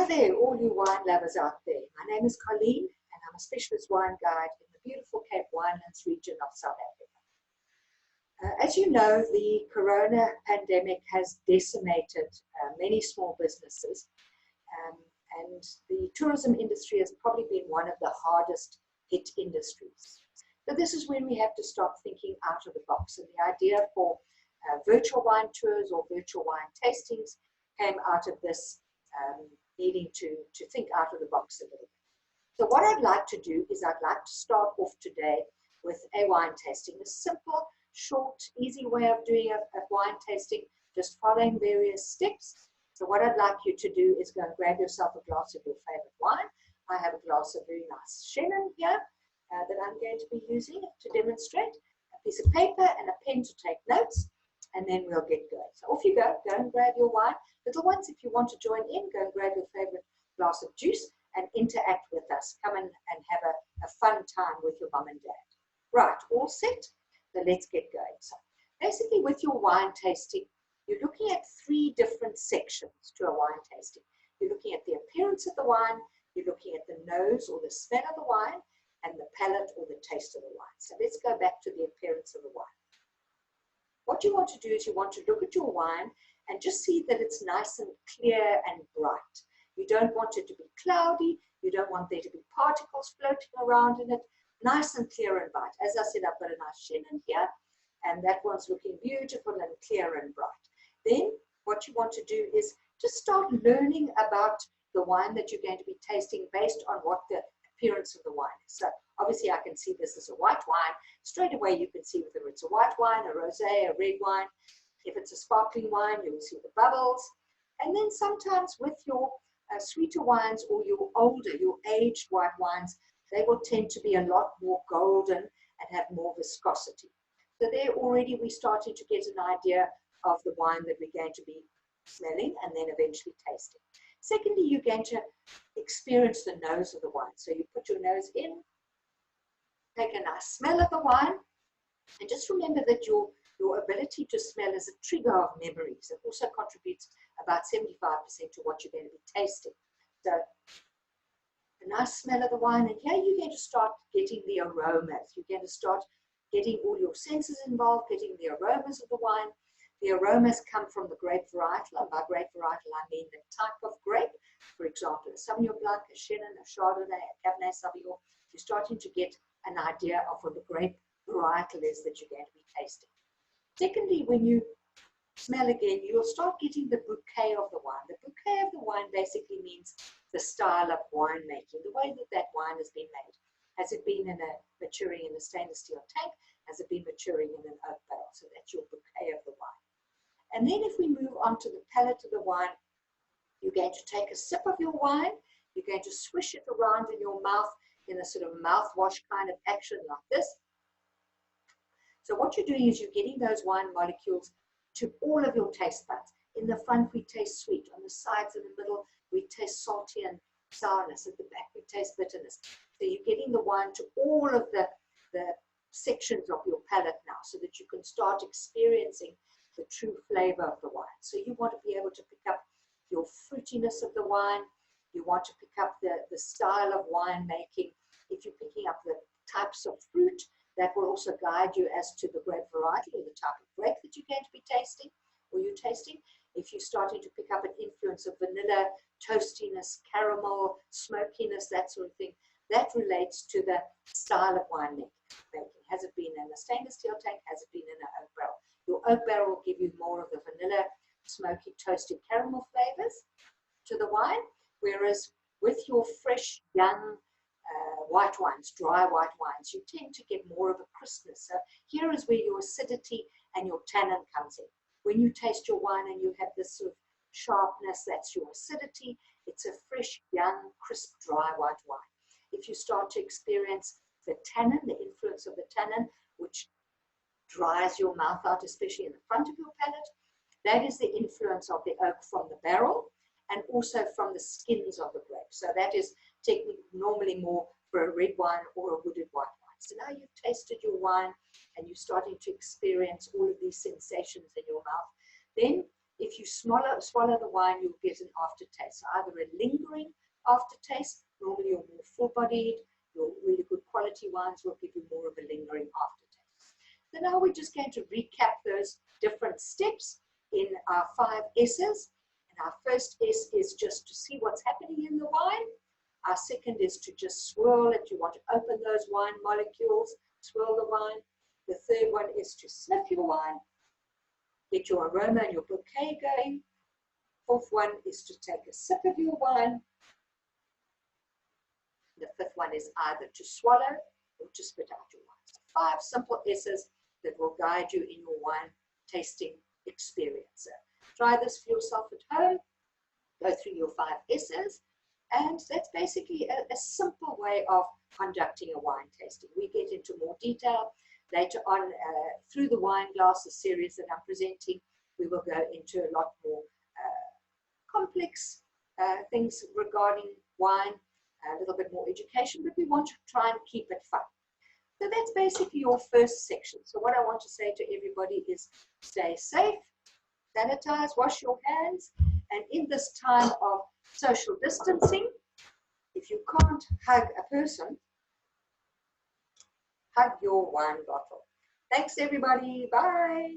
there, all you wine lovers out there. My name is Colleen, and I'm a specialist wine guide in the beautiful Cape Winelands region of South Africa. As you know, the corona pandemic has decimated many small businesses, and the tourism industry has probably been one of the hardest hit industries. So this is when we have to start thinking out of the box, and the idea for virtual wine tours or virtual wine tastings came out of this needing to think out of the box a little bit. So what I'd like to do is I'd like to start off today with a wine tasting, a simple, short, easy way of doing a wine tasting, just following various steps. So what I'd like you to do is go and grab yourself a glass of your favorite wine. I have a glass of very nice Chenin here that I'm going to be using to demonstrate, a piece of paper and a pen to take notes, and then we'll get going. So off you go and grab your wine. Little ones, if you want to join in, go and grab your favorite glass of juice and interact with us. Come in and have a fun time with your mum and dad. Right, all set? So let's get going. So basically with your wine tasting, you're looking at three different sections to a wine tasting. You're looking at the appearance of the wine, you're looking at the nose or the smell of the wine, and the palate or the taste of the wine. So let's go back to the appearance of the wine. What you want to do is you want to look at your wine and just see that it's nice and clear and bright. You don't want it to be cloudy. You don't want there to be particles floating around in it. Nice and clear and bright. As I said, I've got a nice Chenin here, and that one's looking beautiful and clear and bright. Then what you want to do is just start learning about the wine that you're going to be tasting based on what the appearance of the wine is. So obviously I can see this is a white wine. Straight away you can see whether it's a white wine, a rosé, a red wine. If it's a sparkling wine, you'll see the bubbles. And then sometimes with your sweeter wines or your older, your aged white wines, they will tend to be a lot more golden and have more viscosity. So there already we're starting to get an idea of the wine that we're going to be smelling and then eventually tasting. Secondly, you're going to experience the nose of the wine. So you put your nose in, take a nice smell of the wine, and just remember that your ability to smell is a trigger of memories. It also contributes about 75% to what you're going to be tasting. So a nice smell of the wine, and here you're going to start getting the aromas. You're going to start getting all your senses involved, getting the aromas of the wine. The aromas come from the grape varietal, and by grape varietal I mean the type of grape. For example, a Sauvignon Blanc, a Chenin, a Chardonnay, a Cabernet Sauvignon. You're starting to get an idea of what the grape varietal is that you're going to be tasting. Secondly, when you smell again, you'll start getting the bouquet of the wine. The bouquet of the wine basically means the style of winemaking, the way that that wine has been made. Has it been maturing in a stainless steel tank? Has it been maturing in an oak barrel? So that's your bouquet of the wine. And then if we move on to the palate of the wine, you're going to take a sip of your wine, you're going to swish it around in your mouth in a sort of mouthwash kind of action like this. So what you're doing is you're getting those wine molecules to all of your taste buds. In the front we taste sweet, on the sides and the middle we taste salty and sourness, at the back we taste bitterness. So you're getting the wine to all of the sections of your palate now, so that you can start experiencing the true flavor of the wine. So you want to be able to pick up your fruitiness of the wine. You want to pick up the style of wine making. If you're picking up the types of fruit, that will also guide you as to the grape variety or the type of grape that you're going to be tasting or you're tasting. If you're starting to pick up an influence of vanilla, toastiness, caramel, smokiness, that sort of thing, that relates to the style of wine making. Has it been in a stainless steel tank? Has it been in an oak barrel? Your oak barrel will give you more of the vanilla, smoky, toasted caramel flavors to the wine, whereas with your fresh, young white wines, dry white wines, you tend to get more of a crispness. So here is where your acidity and your tannin comes in. When you taste your wine and you have this sort of sharpness, that's your acidity. It's a fresh, young, crisp, dry white wine. If you start to experience the tannin, the influence of the tannin, which dries your mouth out, especially in the front of your palate, that is the influence of the oak from the barrel and also from the skins of the grape. So that is technically normally more for a red wine or a wooded white wine. So now you've tasted your wine and you're starting to experience all of these sensations in your mouth. Then If you swallow the wine, you'll get an aftertaste. So either a lingering aftertaste, normally you're more full-bodied, your really good quality wines will give you more of a lingering aftertaste. So now we're just going to recap those different steps in our 5 S's. And our first S is just to see what's happening in the wine. Our second is to just swirl it. You want to open those wine molecules, swirl the wine. The third one is to sniff your wine, get your aroma and your bouquet going. Fourth one is to take a sip of your wine. The fifth one is either to swallow or to spit out your wine. So 5 simple S's that will guide you in your wine tasting experience. So try this for yourself at home. Go through your 5 S's. And that's basically a simple way of conducting a wine tasting. We get into more detail later on through the wine glasses series that I'm presenting. We will go into a lot more complex things regarding wine, a little bit more education, but we want to try and keep it fun. So that's basically your first section. So what I want to say to everybody is stay safe, sanitize, wash your hands, and in this time of social distancing, if you can't hug a person, hug your wine bottle. Thanks everybody, bye.